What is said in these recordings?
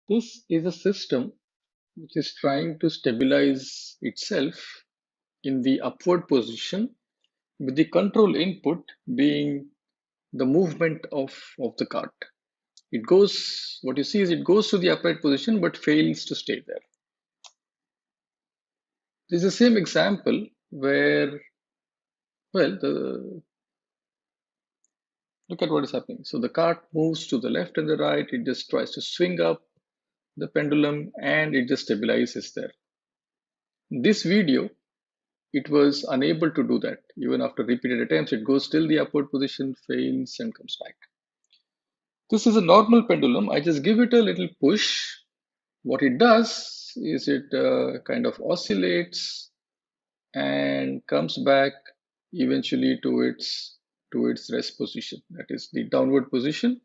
This is a system which is trying to stabilize itself in the upward position with the control input being the movement of the cart. It goes, what you see is it goes to the upright position but fails to stay there. This is the same example where, well, look at what is happening. So the cart moves to the left and the right, it just tries to swing up the pendulum and it just stabilizes there. This video, it was unable to do that. Even after repeated attempts, it goes till the upward position, fails, and comes back. This is a normal pendulum. I just give it a little push. What it does is it kind of oscillates and comes back eventually to its rest position. That is the downward position.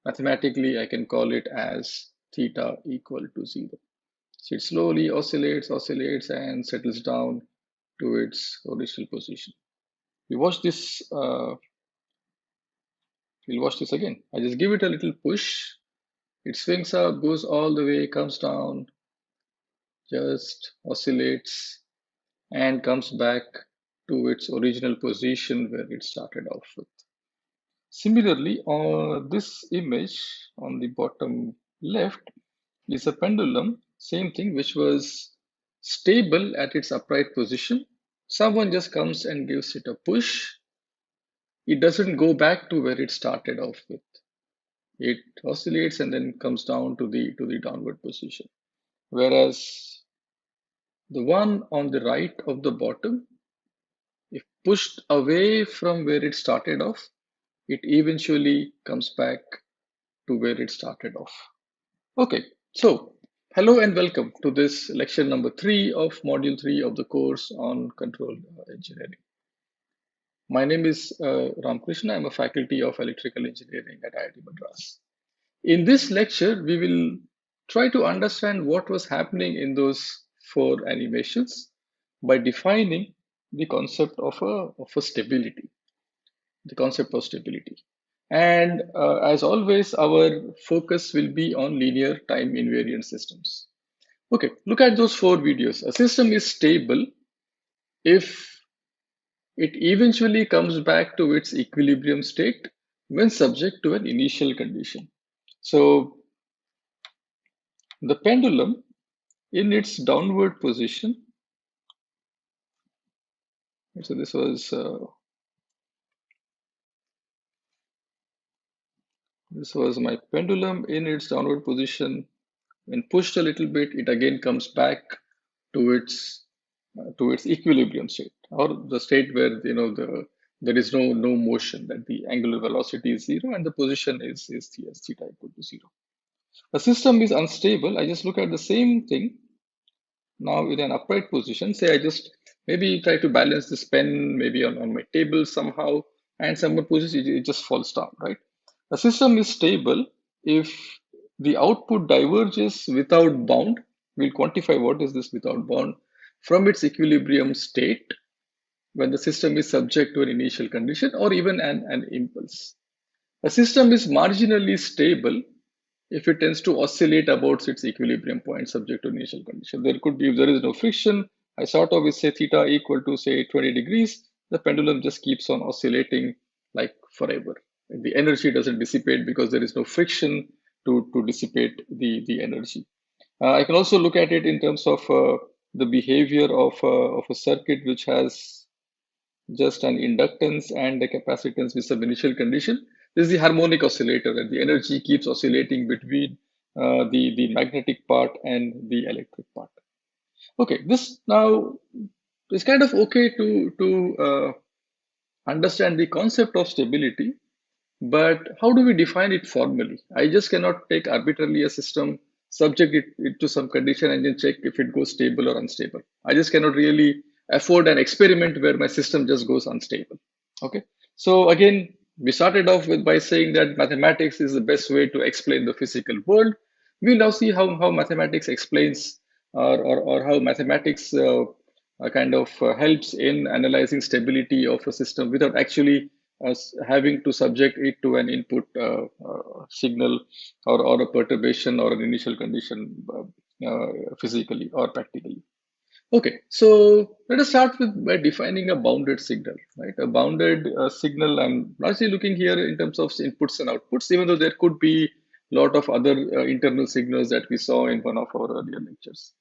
Mathematically, I can call it as theta equal to 0. So it slowly oscillates, and settles down to its original position. We watch this. We'll watch this again. I just give it a little push. It swings up, goes all the way, comes down, just oscillates, and comes back to its original position where it started off with. Similarly, on this image on the bottom left is a pendulum, same thing, which was stable at its upright position. Someone just comes and gives it a push. It doesn't go back to where it started off with. It oscillates and then comes down to the downward position. Whereas the one on the right of the bottom, if pushed away from where it started off, it eventually comes back to where it started off. Okay, so hello and welcome to this lecture number 3 of module 3 of the course on control engineering. My name is Ramkrishna. I'm a faculty of electrical engineering at IIT Madras. In this lecture, we will try to understand what was happening in those 4 animations by defining the concept of a stability, the concept of stability. And as always, our focus will be on linear time invariant systems. Okay, look at those 4 videos. A system is stable if it eventually comes back to its equilibrium state when subject to an initial condition. So the pendulum in its downward position, so this was my pendulum in its downward position. When pushed a little bit, it again comes back to its equilibrium state, or the state where there is no motion, that the angular velocity is 0 and the position is theta equal to 0. A system is unstable. I just look at the same thing now in an upright position. Say I just maybe try to balance this pen maybe on my table somehow, and someone pushes it, it just falls down, right? A system is stable if the output diverges without bound. We'll quantify what is this without bound from its equilibrium state when the system is subject to an initial condition or even an impulse. A system is marginally stable if it tends to oscillate about its equilibrium point subject to initial condition. There could be, if there is no friction, I sort of with say theta equal to say 20 degrees, the pendulum just keeps on oscillating like forever. The energy doesn't dissipate because there is no friction to dissipate the energy. I can also look at it in terms of the behavior of a circuit which has just an inductance and a capacitance with some initial condition. This is the harmonic oscillator, and the energy keeps oscillating between the magnetic part and the electric part. Okay, this now is kind of okay to understand the concept of stability, but how do we define it formally? I just cannot take arbitrarily a system, subject it to some condition, and then check if it goes stable or unstable. I just cannot really afford an experiment where my system just goes unstable. Okay, so again, we started off with by saying that mathematics is the best way to explain the physical world. We'll now see how mathematics explains or how mathematics kind of helps in analyzing stability of a system without actually as having to subject it to an input signal or a perturbation or an initial condition physically or practically. Okay, so let us start with by defining a bounded signal, right? A bounded signal, I'm largely looking here in terms of inputs and outputs, even though there could be a lot of other internal signals that we saw in one of our earlier lectures.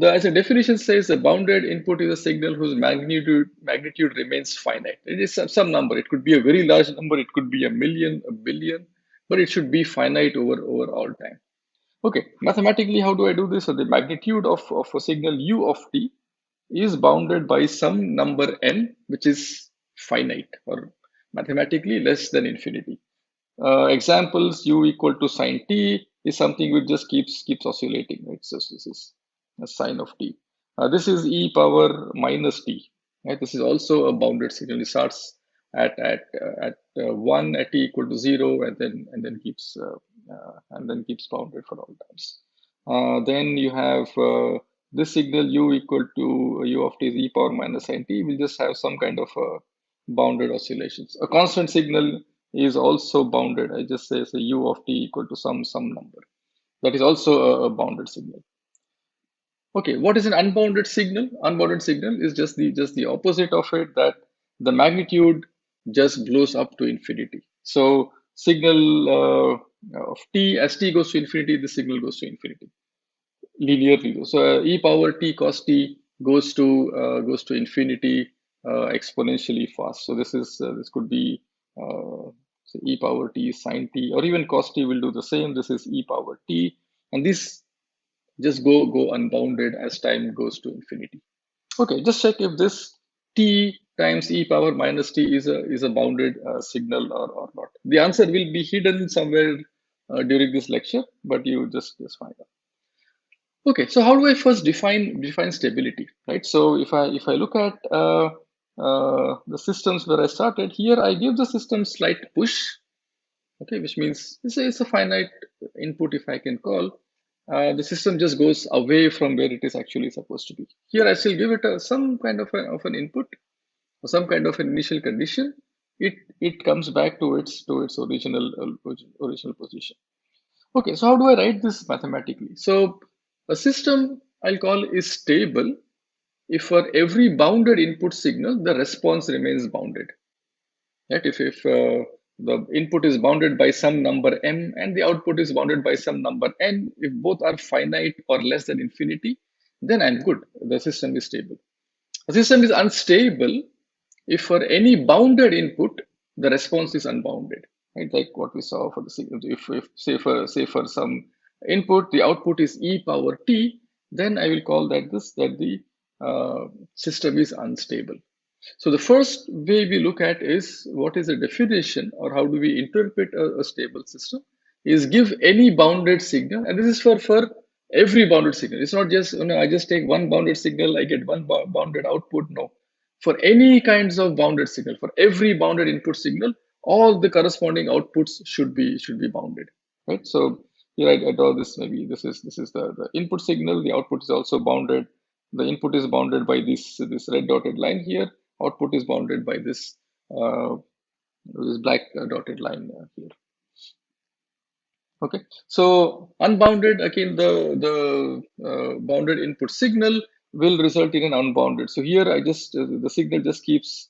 As a definition says, a bounded input is a signal whose magnitude remains finite. It is some number. It could be a very large number. It could be a million, a billion, but it should be finite over all time. Okay, mathematically, how do I do this? So the magnitude of a signal u of t is bounded by some number n, which is finite or mathematically less than infinity. Examples: u equal to sine t is something which just keeps oscillating, right? So this is a sine of t. This is e power minus t, right? This is also a bounded signal. It starts at 1 at t equal to 0, and then keeps bounded for all times. Then you have this signal u equal to u of t is e power minus sine t. Will just have some kind of bounded oscillations. A constant signal is also bounded. I just say u of t equal to some number. That is also a bounded signal. Okay, what is an unbounded signal? Unbounded signal is just the opposite of it, that the magnitude just blows up to infinity. So signal of t, as t goes to infinity, the signal goes to infinity linearly. So e power t cos t goes to infinity exponentially fast. So this could be say e power t sine t, or even cos t will do the same. This is e power t, and this just go unbounded as time goes to infinity. Okay, just check if this t times e power minus t is a bounded signal or not. The answer will be hidden somewhere during this lecture, but you just find out. Okay, so how do I first define stability, right? So if I look at the systems where I started here, I give the system slight push, okay, which means it's a finite input, if I can call. The system just goes away from where it is actually supposed to be. Here, I still give it some kind of an input or some kind of an initial condition. It comes back to its original position. Okay, so how do I write this mathematically? So a system I'll call is stable if for every bounded input signal, the response remains bounded. Right? If the input is bounded by some number m and the output is bounded by some number n, if both are finite or less than infinity, then I'm good. The system is stable. A system is unstable if for any bounded input, the response is unbounded, right? Like what we saw for the signal. If say for some input, the output is e power t, then I will call that the system is unstable. So the first way we look at is what is the definition or how do we interpret a stable system is give any bounded signal, and this is for every bounded signal. It's not just, I just take one bounded signal, I get one bounded output. No, for any kinds of bounded signal, for every bounded input signal, all the corresponding outputs should be bounded, right? So here I draw this. Maybe this is the input signal. The output is also bounded. The input is bounded by this red dotted line here. Output is bounded by this black dotted line here. Okay, so unbounded, again, the bounded input signal will result in an unbounded. So here I just the signal just keeps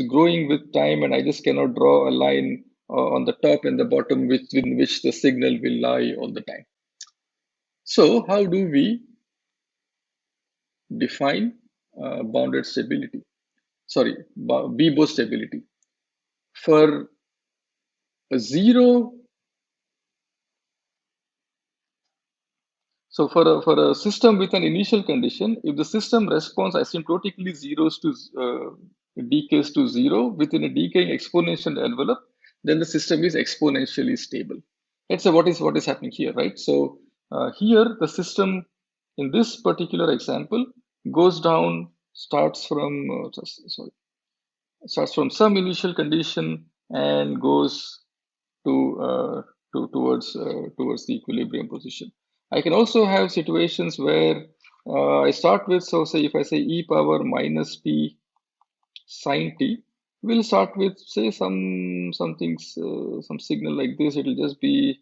growing with time, and I just cannot draw a line on the top and the bottom within which the signal will lie all the time. So how do we define bounded stability? Sorry, BIBO stability. For a zero, so for a system with an initial condition, if the system response asymptotically decays to zero within a decaying exponential envelope, then the system is exponentially stable. Let's say what is happening here, right? So here the system in this particular example goes down, starts from some initial condition and goes towards the equilibrium position. I can also have situations where I start with, so say if I say e power minus t sine t, we'll start with say some things, some signal like this. It will just be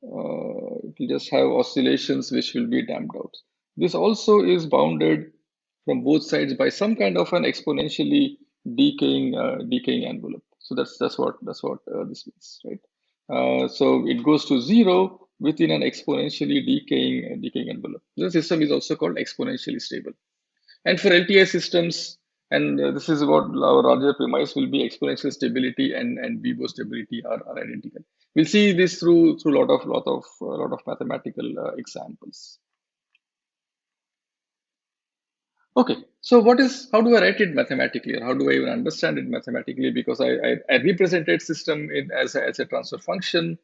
it will just have oscillations which will be damped out. This also is bounded from both sides by some kind of an exponentially decaying envelope. So that's what this means, right? So it goes to zero within an exponentially decaying envelope. The system is also called exponentially stable. And for LTI systems, and this is what our larger premise will be, exponential stability and BIBO stability are identical. We'll see this through lot of mathematical examples. Okay, so how do I write it mathematically, or how do I even understand it mathematically? Because I represented system as a transfer function.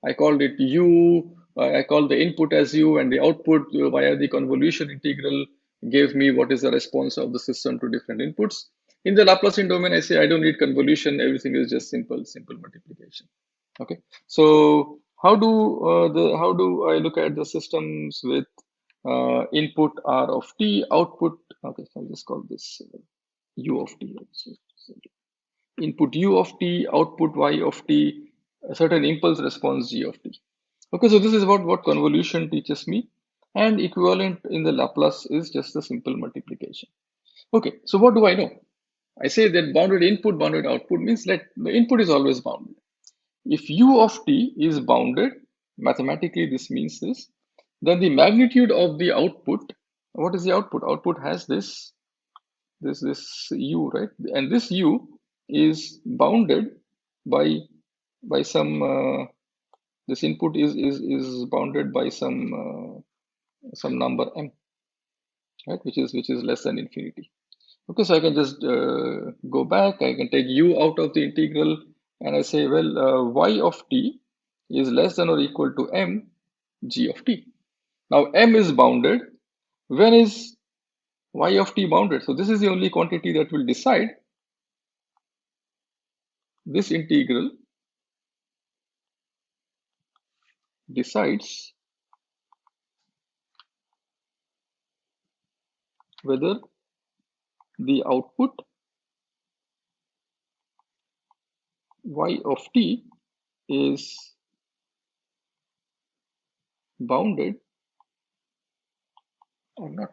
I called it U. I called the input as U, and the output via the convolution integral gave me what is the response of the system to different inputs. In the Laplacian domain, I say I don't need convolution. Everything is just simple multiplication. Okay, so how do I look at the systems with input R of t, output, okay, so I'll just call this U of t. Input U of t, output Y of t, a certain impulse response G of t. Okay, so this is what convolution teaches me, and equivalent in the Laplace is just the simple multiplication. Okay, so what do I know? I say that bounded input, bounded output means that the input is always bounded. If U of t is bounded, mathematically this means this, then the magnitude of the output, what is the output? Output has this U, right? And this U is bounded by some this input is bounded by some number m, right? Which is less than infinity. Okay, so I can just go back. I can take U out of the integral, and I say, well, Y of t is less than or equal to m g of t. Now m is bounded. When is Y of t bounded? So this is the only quantity that will decide this integral decides whether the output Y of t is bounded or not.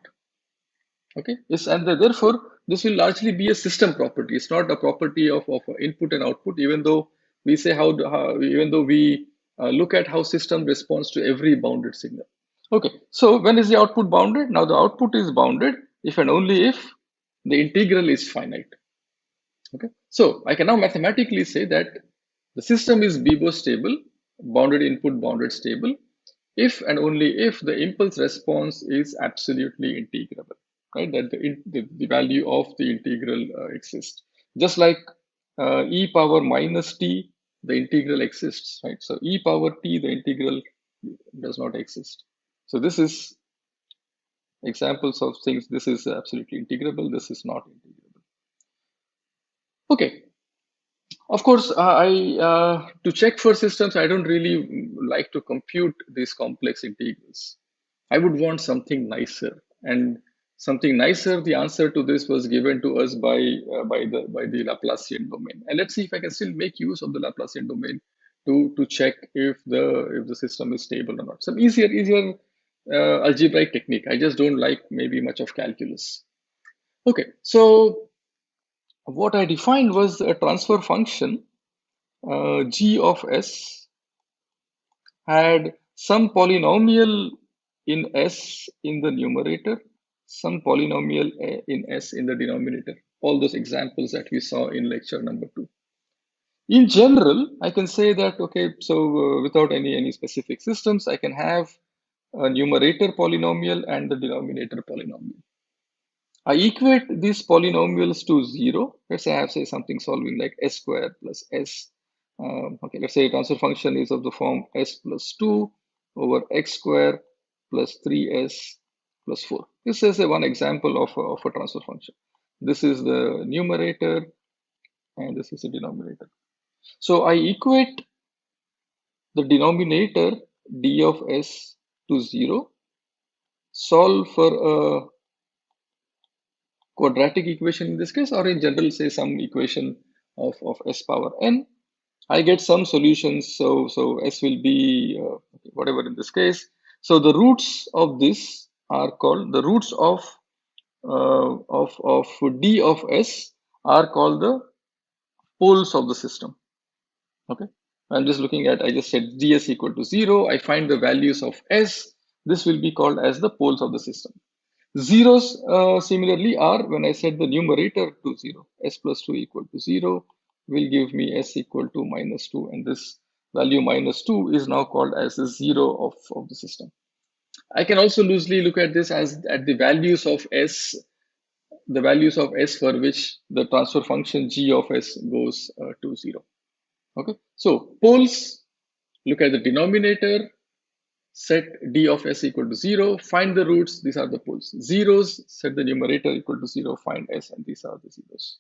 Okay, yes, and therefore this will largely be a system property. It's not a property of input and output, even though we say even though we look at how system responds to every bounded signal. Okay, so when is the output bounded? Now the output is bounded if and only if the integral is finite. Okay, so I can now mathematically say that the system is BIBO stable, bounded input, bounded stable, if and only if the impulse response is absolutely integrable, right? That the value of the integral exists. Just like e power minus t, the integral exists, right? So e power t, the integral does not exist. So this is examples of things. This is absolutely integrable. This is not integrable. Okay. Of course, to check for systems, I don't really like to compute these complex integrals. I would want something nicer, and something nicer. The answer to this was given to us by the Laplacian domain. And let's see if I can still make use of the Laplacian domain to check if the system is stable or not. Some easier algebraic technique. I just don't like maybe much of calculus. Okay, so what I defined was a transfer function g of s had some polynomial in s in the numerator, some polynomial in s in the denominator. All those examples that we saw in lecture number 2. In general, I can say that, okay, so without any specific systems, I can have a numerator polynomial and the denominator polynomial. I equate these polynomials to 0. Let's say I have something solving like s squared plus s. Okay, let's say transfer function is of the form s plus 2 over x squared plus 3s plus 4. This is one example of a transfer function. This is the numerator and this is the denominator. So I equate the denominator d of s to 0, solve for a quadratic equation in this case, or in general say some equation of s power n, I get some solutions. So s will be whatever in this case. So the roots of this are called the roots of d of s are called the poles of the system. Okay, I'm just looking at, I just said ds equal to 0. I find the values of s. This will be called as the poles of the system. Zeros similarly are when I set the numerator to 0, s plus 2 equal to 0 will give me s equal to minus 2, and this value minus 2 is now called as the 0 of the system. I can also loosely look at this as at the values of s, the values of s for which the transfer function g of s goes to 0. Okay, so poles, look at the denominator, set d of s equal to 0, find the roots, these are the poles. Zeros, set the numerator equal to 0, find s, and these are the zeros.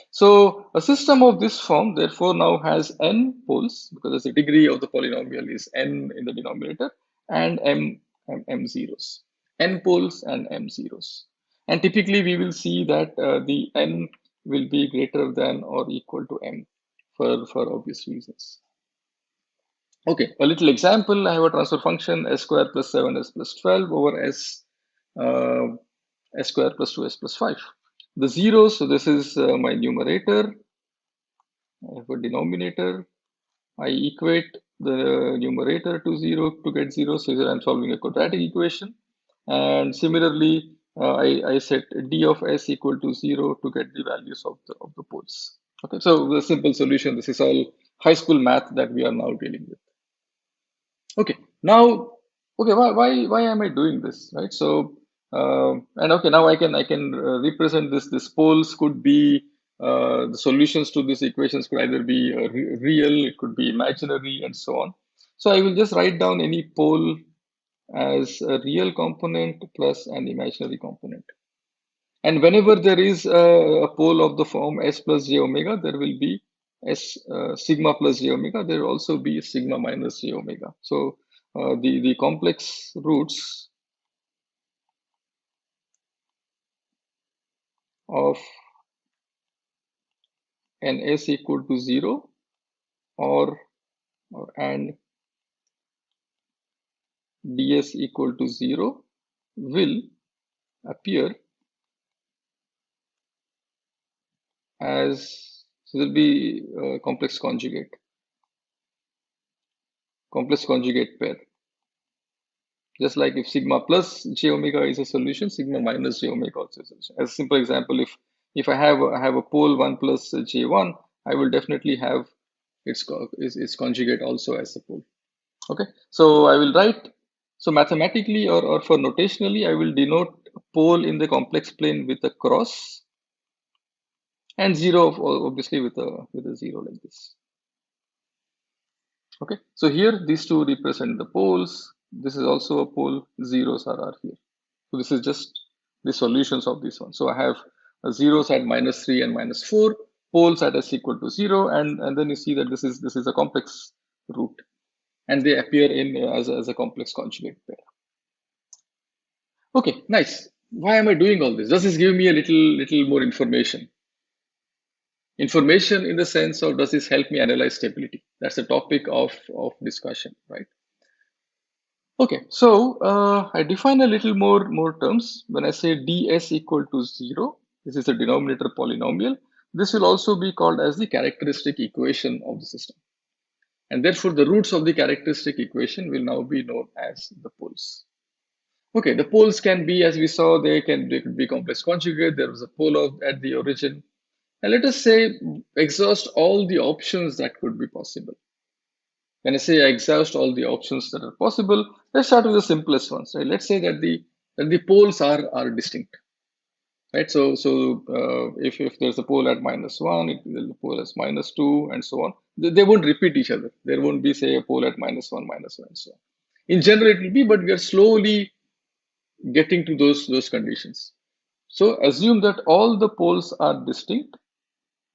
So a system of this form, therefore, now has n poles, because the degree of the polynomial is n in the denominator, and m zeros. N poles and m zeros. And typically, we will see that the n will be greater than or equal to m for obvious reasons. Okay, a little example. I have a transfer function s square plus 7s plus 12 over uh, s square plus 2s plus 5. The zeros, so this is my numerator. I have a denominator. I equate the numerator to 0 to get 0. So here I'm solving a quadratic equation. And similarly, I set d of s equal to 0 to get the values of the poles. Okay, so the simple solution, this is all high school math that we are now dealing with. Okay, now, okay, why am I doing this, right? So, and okay, now I can represent this. This poles could be the solutions to these equations could either be real, it could be imaginary, and so on. So I will just write down any pole as a real component plus an imaginary component. And whenever there is a pole of the form s plus j omega, there will be s sigma plus j omega. There will also be sigma minus j omega. So the complex roots of an s equal to 0 or and ds equal to 0 will appear as, so there will be complex conjugate pair. Just like if sigma plus j omega is a solution, sigma minus j omega also is a solution. As a simple example, if I have a pole 1 plus j1, I will definitely have its conjugate also as a pole. Okay, so I will write, so mathematically or for notationally, I will denote pole in the complex plane with a cross, and 0 obviously with a 0 like this. Okay, so here these two represent the poles. This is also a pole, zeros are here. So this is just the solutions of this one. So I have zeros at -3 and -4, poles at s equal to 0, and then you see that this is a complex root, and they appear in as a complex conjugate pair. Okay, nice. Why am I doing all this? Does this give me a little more information? Information in the sense of, does this help me analyze stability? That's the topic of discussion, right? Okay, so I define a little more terms. When I say ds equal to 0, this is a denominator polynomial. This will also be called as the characteristic equation of the system. And therefore, the roots of the characteristic equation will now be known as the poles. Okay, the poles can be, as we saw, they could be complex conjugate. There was a pole at the origin. And let us say exhaust all the options that could be possible. When I say I exhaust all the options that are possible, let's start with the simplest ones, right? Let's say that the poles are distinct, right? So if there's a pole at -1, if there's a pole at -2, and so on, they won't repeat each other. There won't be, say, a pole at -1, -1, and so on. In general, it will be, but we are slowly getting to those conditions. So assume that all the poles are distinct.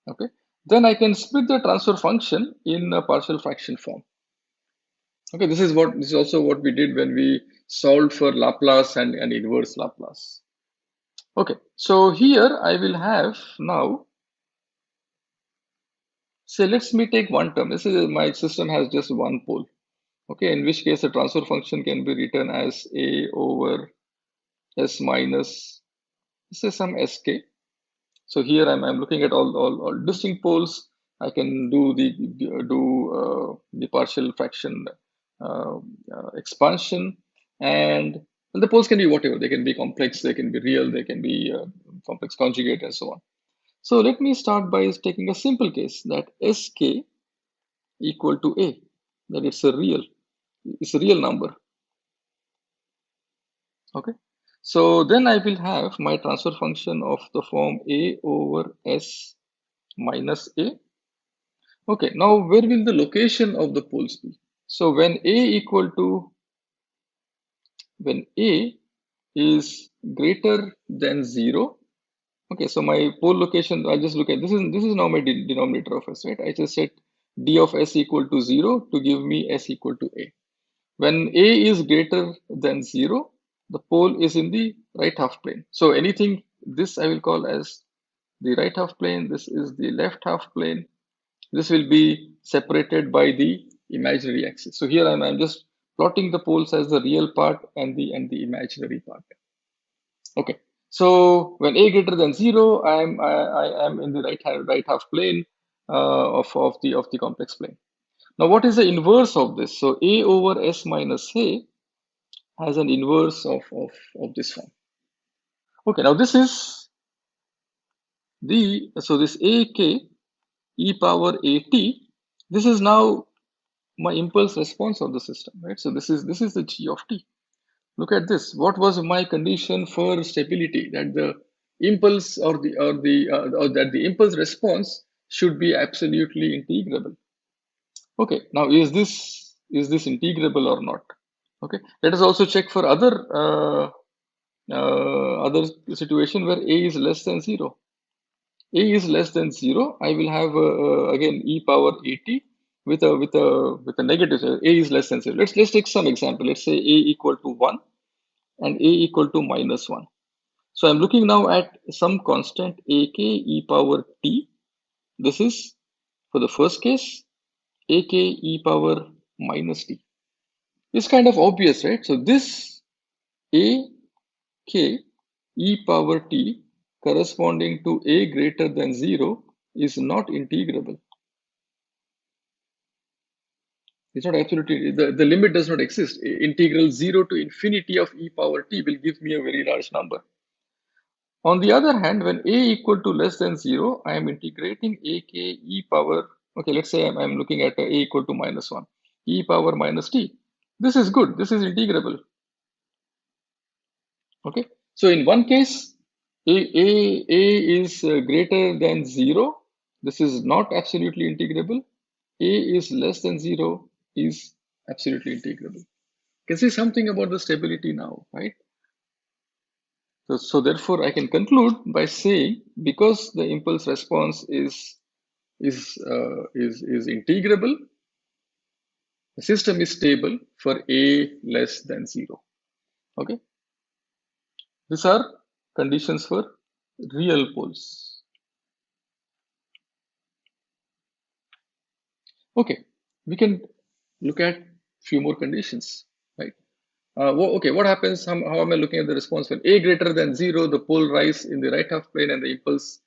Okay, then I can split the transfer function in a partial fraction form. Okay, this is also what we did when we solved for Laplace and inverse Laplace. Okay, so here I will have now So let's me take one term. This is my system has just one pole. Okay, in which case the transfer function can be written as A over S minus, say some Sk. So here I'm looking at all distinct poles. I can do the partial fraction expansion, and the poles can be whatever. They can be complex, they can be real, they can be complex conjugate, and so on. So let me start by taking a simple case that Sk equal to A, that it's a real number. Okay. So then I will have my transfer function of the form A over S minus A. Okay, now where will the location of the poles be? So when A is greater than 0, okay, so my pole location, I just look at this is now my denominator of S, right? I just set d of S equal to 0 to give me S equal to A. When A is greater than 0, the pole is in the right half plane. So anything, this I will call as the right half plane, this is the left half plane. This will be separated by the imaginary axis. So here I'm just plotting the poles as the real part and the imaginary part. Okay. So when A greater than 0, I am in the right half plane of the complex plane. Now what is the inverse of this? So A over S minus A has an inverse of this form. Okay, now this is this AK e power AT, this is now my impulse response of the system, right? So this is the G of T. Look at this. What was my condition for stability? That the impulse or that the impulse response should be absolutely integrable. Okay, now is this integrable or not? Okay, let us also check for other situation where A is less than 0. A is less than 0, I will have again e power at with a negative. So A is less than 0. Let's take some example. Let's say A equal to 1 and A equal to minus 1. So I'm looking now at some constant ak e power t. This is for the first case, ak e power minus t. It's kind of obvious, right? So this a k e power t corresponding to a greater than 0 is not integrable. It's not absolutely, the limit does not exist. Integral 0 to infinity of e power t will give me a very large number. On the other hand, when a equal to less than 0, I am integrating ak e power, okay, let's say I'm looking at a equal to minus 1, e power minus t. This is good, this is integrable. Okay, so in one case, a is greater than 0. This is not absolutely integrable. A is less than 0 is absolutely integrable. Can see something about the stability now, right? So therefore, I can conclude by saying because the impulse response is integrable, the system is stable for a less than 0. Okay, these are conditions for real poles. Okay, we can look at few more conditions, right? Okay, what happens? How am I looking at the response? When a greater than 0, the pole rise in the right half plane and the impulse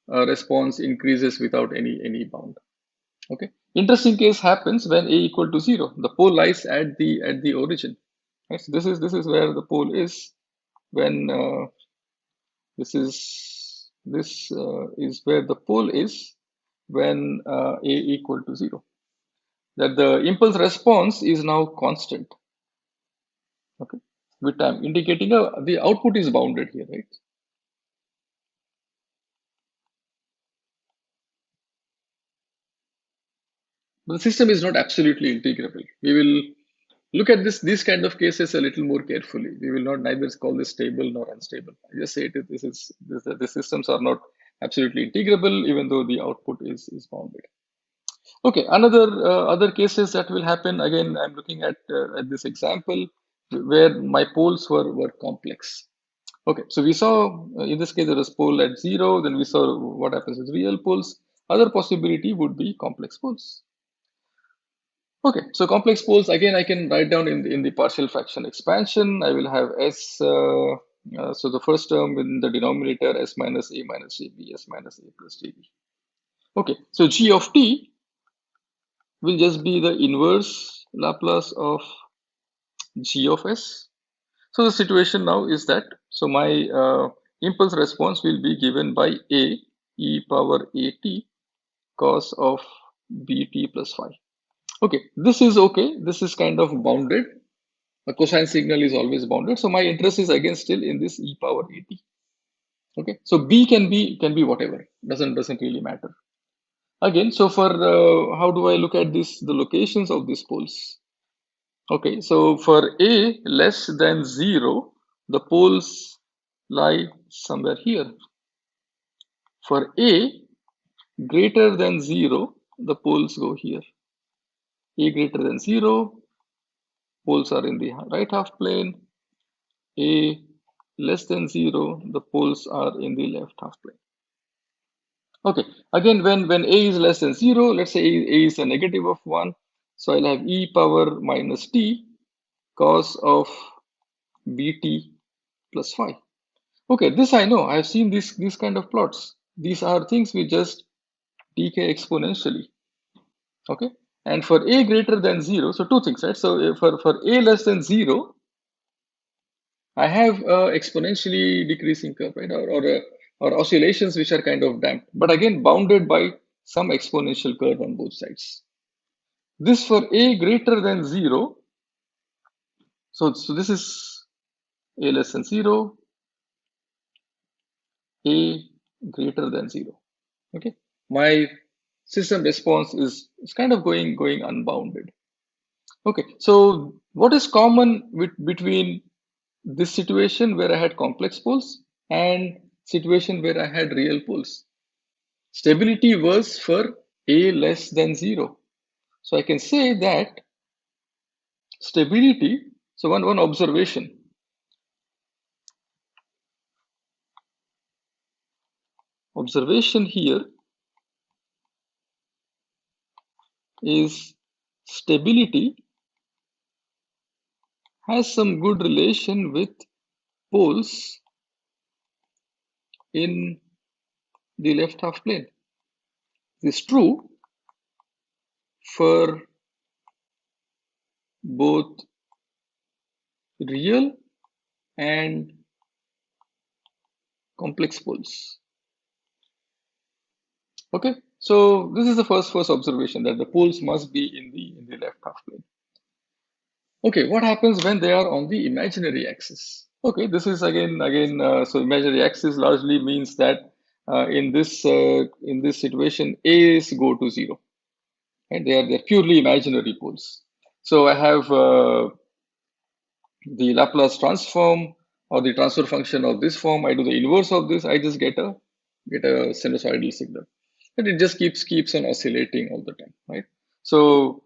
response increases without any bound. Okay, interesting case happens when a equal to 0. The pole lies at the origin. Right? So this is where the pole is when this is where the pole is when a equal to 0. That the impulse response is now constant. Okay, with time indicating the output is bounded here, right? But the system is not absolutely integrable. We will look at these kind of cases a little more carefully. We will not neither call this stable nor unstable. I just say the systems are not absolutely integrable, even though the output is bounded. Okay, other cases that will happen again. I'm looking at this example where my poles were complex. Okay, so we saw in this case there was pole at 0. Then we saw what happens with real poles. Other possibility would be complex poles. Okay, so complex poles again I can write down in the partial fraction expansion. I will have s. So the first term in the denominator s minus a minus jb, s minus a plus jb. Okay, so g of t will just be the inverse Laplace of g of s. So the situation now is that, so my impulse response will be given by a e power at cos of bt plus phi. Okay, this is okay. This is kind of bounded. A cosine signal is always bounded. So my interest is again still in this e power at. Okay, so b can be whatever. Doesn't really matter. Again, so for how do I look at this? The locations of these poles. Okay, so for a less than 0, the poles lie somewhere here. For a greater than 0, the poles go here. A greater than 0, poles are in the right half plane. A less than 0, the poles are in the left half plane. Okay, again, when a is less than 0, let's say a is a negative of 1. So I'll have e power minus t cos of bt plus phi. Okay, this I know. I've seen these kind of plots. These are things which just decay exponentially. Okay, and for a greater than 0, so two things, right? So for a less than 0, I have exponentially decreasing curve, right? Or oscillations which are kind of damped, but again bounded by some exponential curve on both sides. This for a greater than 0. So this is a less than 0, a greater than 0. Okay, my system response is kind of going unbounded. Okay, so what is common between this situation where I had complex poles and situation where I had real poles? Stability was for a less than 0. So I can say that stability, so one observation here is stability has some good relation with poles in the left half plane. This is true for both real and complex poles. Okay, so this is the first observation, that the poles must be in the left half plane. Okay, what happens when they are on the imaginary axis? Okay, this is again so imaginary axis largely means that in this situation A's go to 0, and they're purely imaginary poles. So I have the Laplace transform or the transfer function of this form. I do the inverse of this. I just get a sinusoidal signal, and it just keeps on oscillating all the time, right? So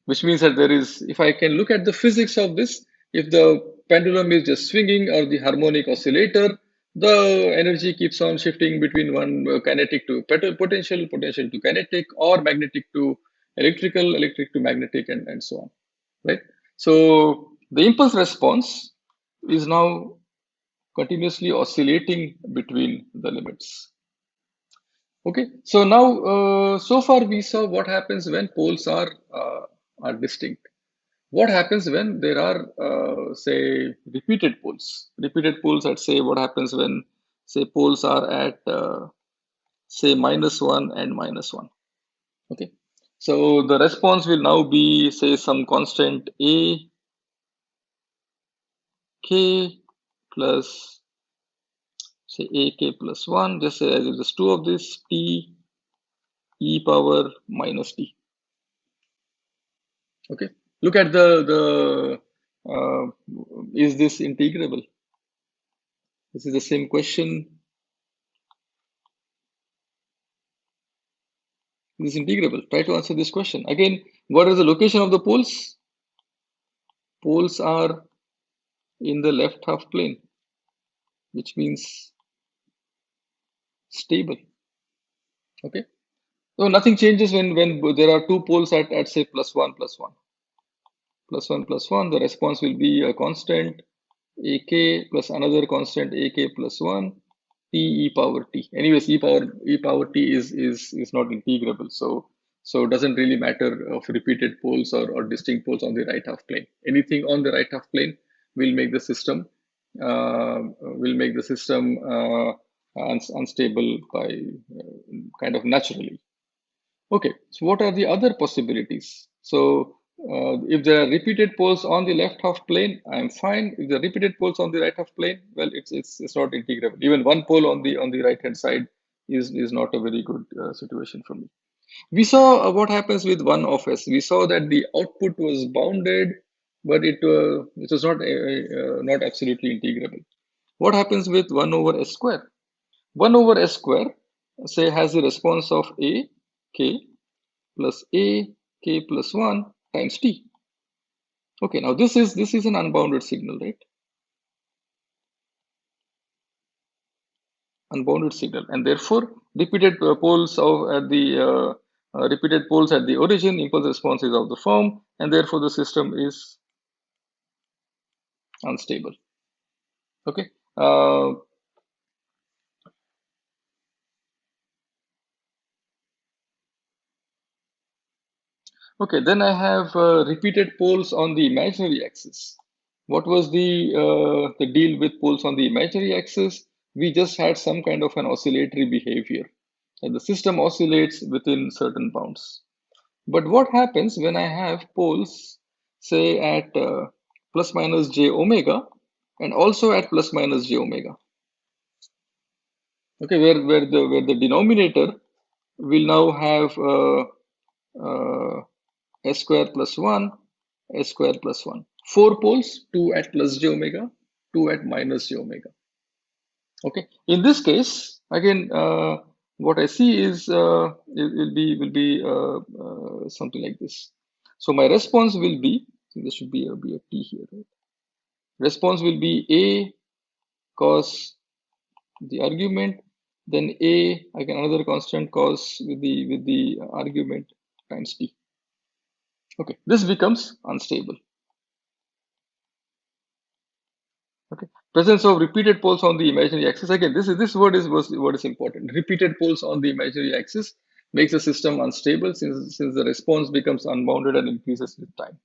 which means that there is, if I can look at the physics of this, if the pendulum is just swinging or the harmonic oscillator, the energy keeps on shifting between one kinetic to potential to kinetic, or magnetic to electrical, electric to magnetic, and so on, right? So the impulse response is now continuously oscillating between the limits. Okay, so now so far we saw what happens when poles are distinct. What happens when there are say repeated poles? Repeated poles, I'd say, what happens when say poles are at say -1 and -1. Okay, so the response will now be say some constant a k plus say ak plus 1, just say as if there's two of this, t e power minus t. Okay, look at the is this integrable? This is the same question. This is integrable. Try to answer this question. Again, what is the location of the poles? Poles are in the left half plane, which means stable. Okay. So nothing changes when there are two poles at say plus one plus one plus one plus one. The response will be a constant ak plus another constant ak plus one t e power t. Anyways, e power t is not integrable, so it doesn't really matter of repeated poles or distinct poles on the right half plane. Anything on the right half plane will make the system uh, unstable by kind of naturally. Okay, so what are the other possibilities? So, if there are repeated poles on the left half plane, I'm fine. If there are repeated poles on the right half plane, well, it's not integrable. Even one pole on the right hand side is not a very good situation for me. We saw what happens with one of S. We saw that the output was bounded, but it was not absolutely integrable. What happens with 1 over S square? 1 over S square, say, has the response of A, K, plus a k plus 1 times t. Okay, now this is an unbounded signal, right? Unbounded signal, and therefore repeated poles at the origin, impulse response is of the form, and therefore the system is unstable. Okay. Okay, then I have repeated poles on the imaginary axis. What was the deal with poles on the imaginary axis? We just had some kind of an oscillatory behavior, and the system oscillates within certain bounds. But what happens when I have poles, say at plus minus j omega, and also at plus minus j omega? Okay, where the denominator will now have uh, s square plus 1, s square plus 1. Four poles, two at plus j omega, two at minus j omega. Okay. In this case, again, what I see is it will be something like this. So my response will be, so there should be a t here, right? Response will be a cos the argument, then a again another constant cos with the argument times t. Okay, this becomes unstable. Okay, presence of repeated poles on the imaginary axis. Again, this word is important. Repeated poles on the imaginary axis makes the system unstable since the response becomes unbounded and increases with time.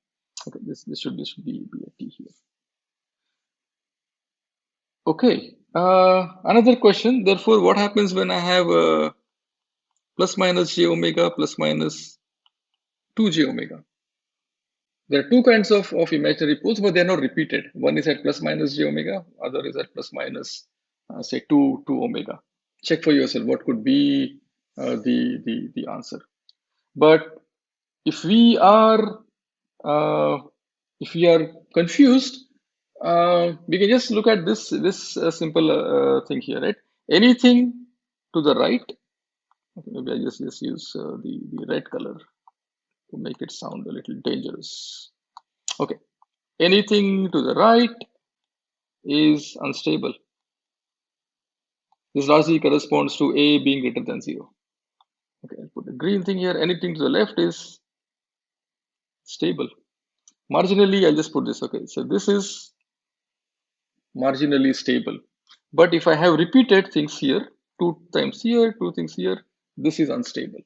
Okay, this should be a T here. Okay, another question. Therefore, what happens when I have plus minus j omega plus minus 2j omega? There are two kinds of imaginary poles, but they're not repeated. One is at plus minus j omega, other is at plus minus, say, 2 omega. Check for yourself what could be the answer. But if we are uh, if we are confused, we can just look at this simple thing here, right? Anything to the right. Okay, maybe I just use the red color to make it sound a little dangerous. Okay, anything to the right is unstable. This largely corresponds to a being greater than 0. Okay, I'll put the green thing here. Anything to the left is stable. Marginally, I'll just put this. Okay, so this is marginally stable. But if I have repeated things here, two times here, two things here, this is unstable,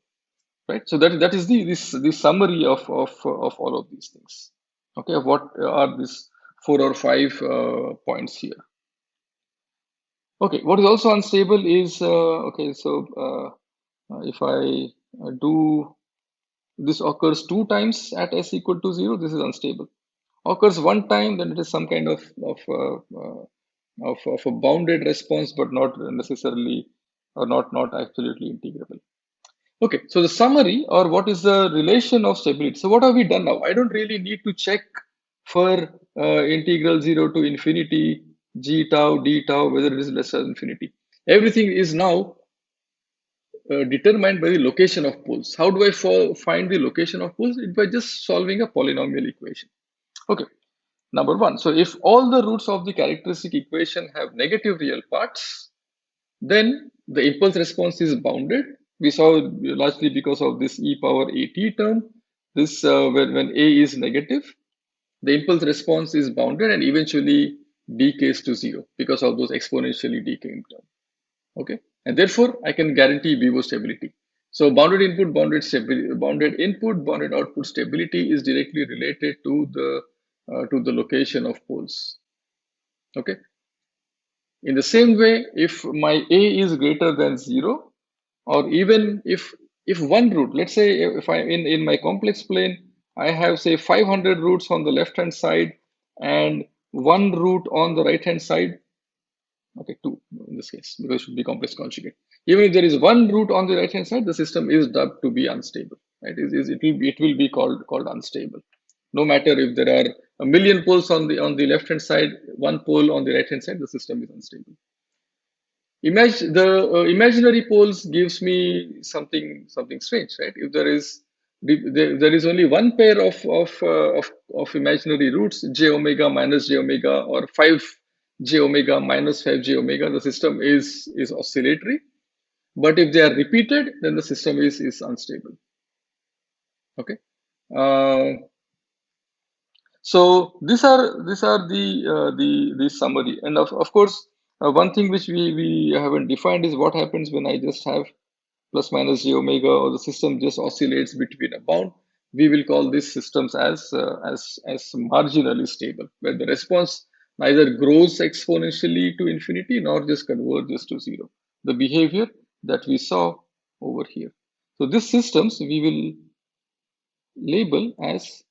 right? So that is the summary of all of these things. Okay, what are these 4 or 5 points here? Okay, what is also unstable is okay. So if I do this occurs 2 times at s equal to 0, this is unstable. Occurs 1 time, then it is some kind of a bounded response, but not necessarily or not absolutely integrable. Okay, so the summary or what is the relation of stability? So what have we done now? I don't really need to check for integral 0 to infinity g tau d tau whether it is less than infinity. Everything is now determined by the location of poles. How do I find the location of poles? It by just solving a polynomial equation. Okay, number one. So if all the roots of the characteristic equation have negative real parts, then the impulse response is bounded We saw largely because of this e power at term. This when a is negative, the impulse response is bounded and eventually decays to zero because of those exponentially decaying term. Okay, and therefore I can guarantee BIBO stability. So bounded input, bounded stability, bounded input, bounded output stability is directly related to the location of poles. Okay. In the same way, if my A is greater than zero, or even if one root, let's say if I in my complex plane, I have say 500 roots on the left hand side and one root on the right hand side. Okay, two in this case because it should be complex conjugate. Even if there is one root on the right hand side, the system is dubbed to be unstable. Right? It will be called unstable. No matter if there are a million poles on the left hand side, one pole on the right hand side, the system is unstable. Imagine the imaginary poles gives me something strange, right? If there is only one pair of imaginary roots, j omega minus j omega or 5 j omega minus 5 j omega, the system is oscillatory. But if they are repeated, then the system is unstable. Okay. So these are the summary, and of course one thing which we haven't defined is what happens when I just have plus minus j omega or the system just oscillates between a bound. We will call these systems as marginally stable, where the response neither grows exponentially to infinity nor just converges to zero. The behavior that we saw over here. So these systems we will label as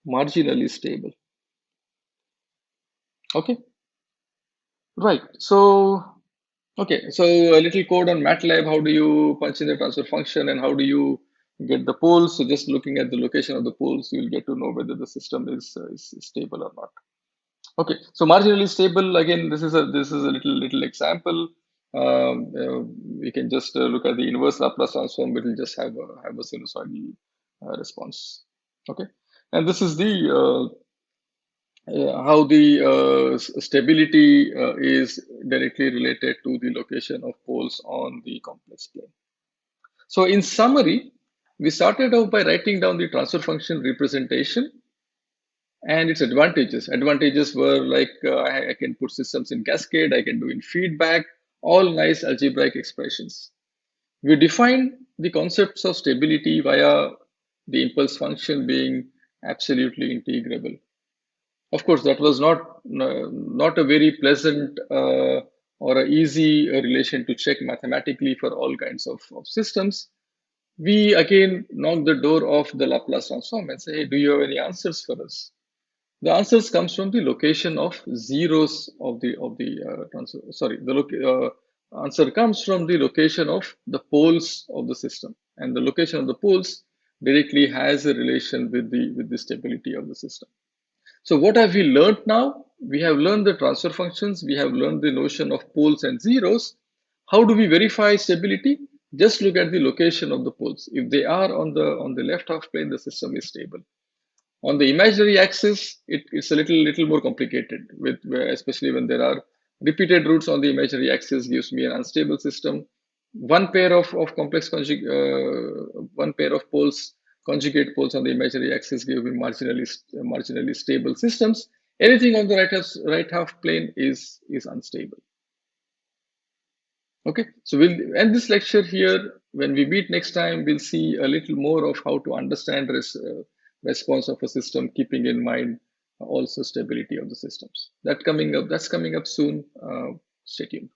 marginally stable. Okay, right. So, okay, so a little code on MATLAB. How do you punch in the transfer function and how do you get the poles? So just looking at the location of the poles, you'll get to know whether the system is stable or not. Okay, so marginally stable. Again, this is a little example. We can just look at the inverse Laplace transform. It will just have a sinusoidal response. Okay, and this is the how the stability is directly related to the location of poles on the complex plane. So in summary, we started out by writing down the transfer function representation and its advantages. Advantages were like I can put systems in cascade, I can do in feedback, all nice algebraic expressions. We defined the concepts of stability via the impulse function being absolutely integrable. Of course, that was not a very pleasant or a easy relation to check mathematically for all kinds of systems. We again knock the door of the Laplace transform and say, hey, do you have any answers for us? The answers comes from the location of zeros of the transfer. Sorry, the answer comes from the location of the poles of the system, and the location of the poles directly has a relation with the stability of the system. So what have we learned now? We have learned the transfer functions. We have learned the notion of poles and zeros. How do we verify stability? Just look at the location of the poles. If they are on the left half plane, the system is stable. On the imaginary axis, it's a little more complicated, especially when there are repeated roots on the imaginary axis gives me an unstable system. One pair of one pair of poles, conjugate poles on the imaginary axis give me marginally stable systems. Anything on the right half plane is unstable. Okay, so we'll end this lecture here. When we meet next time, we'll see a little more of how to understand response of a system, keeping in mind also stability of the systems. That's coming up soon. Stay tuned.